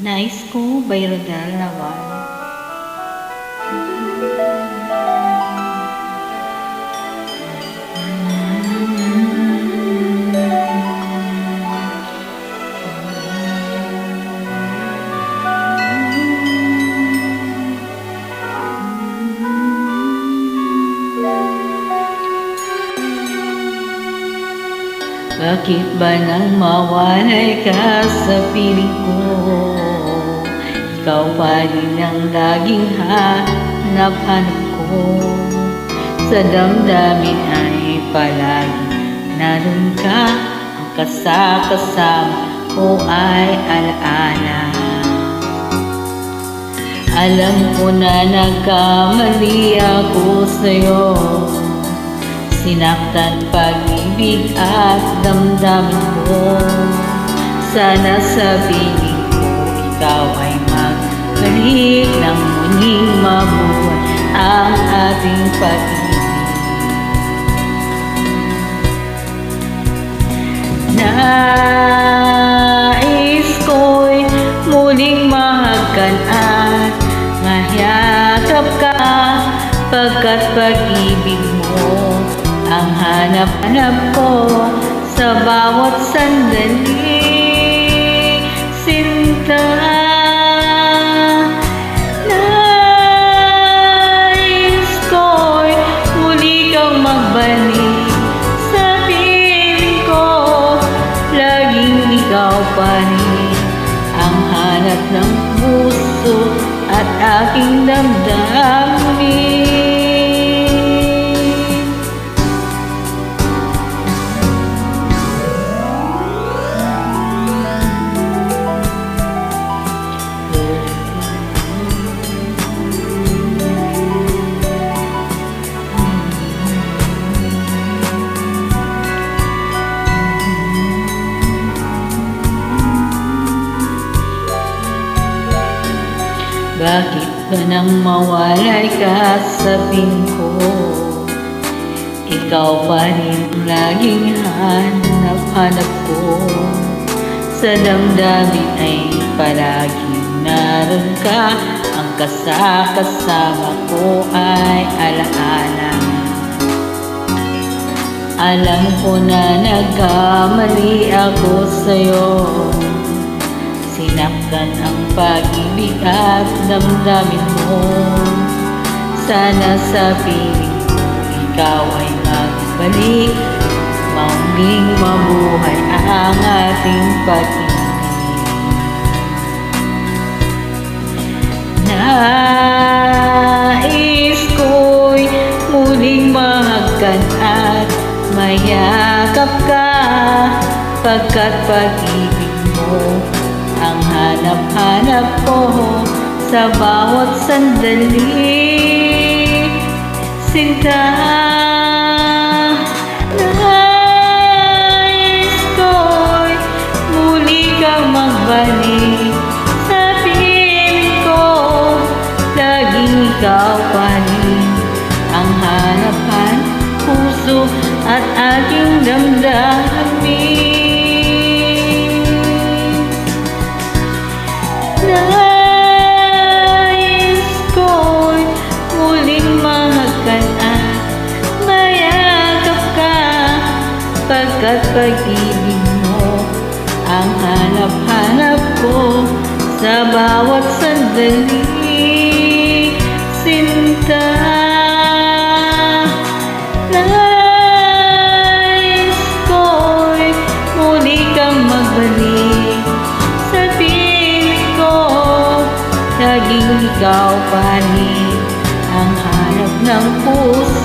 Nais ko by Rodel Navarro. Bakit ba nang mawalay ka sa piling ko? Ikaw pa rin ang laging hanap-hanap ko. Sa damdamin ay palagi naroon ka. Ang kasama ko ay alaala. Alam ko na nagkamali ako sa'yo. Sinaktan pag-ibig at damdamin ko. Sana sa piling ko ikaw ay magbalik nang muling mabuhay ang ating pag-ibig. Nais ko'y muling mahagkan at mahiyakap ka, pagkat pag-ibig mo ang hanap-hanap ko sa bawat sandali. Sinta, nais ko'y muli kang magbalik sa piling ko. Laging ikaw pa rin ang hanap ng puso at aking damdamin. Bakit ba nang mawalay ka sa piling ko? Ikaw pa rin laging hanap-hanap ko. Sa damdamin ay palaging naroon ka. Ang kasama ko ay alaala. Alam ko na nagkamali ako sa'yo. Sinaktan ang pag-ibig at damdamin mo. Sana sa piling ko ikaw ay magbalik, muling mabuhay ang ating pag-ibig. Nais ko'y muling mahagkan at mayakap ka, pagkat pag-ibig mo ang hanap-hanap ko sa bawat sandali. Sinta, nais ko'y muli kang magbalik sa piling ko. Laging ikaw pa rin ang hanapan, puso at aking damdamin. Nais ko'y muling mahagkan at mayakap ka, pagkat pag-ibig mo ang hanap-hanap ko sa bawat sandali. Sinta, nais ko'y muli kang magbalik sa piling ko. Laging ikaw pa rin ang hanap ng puso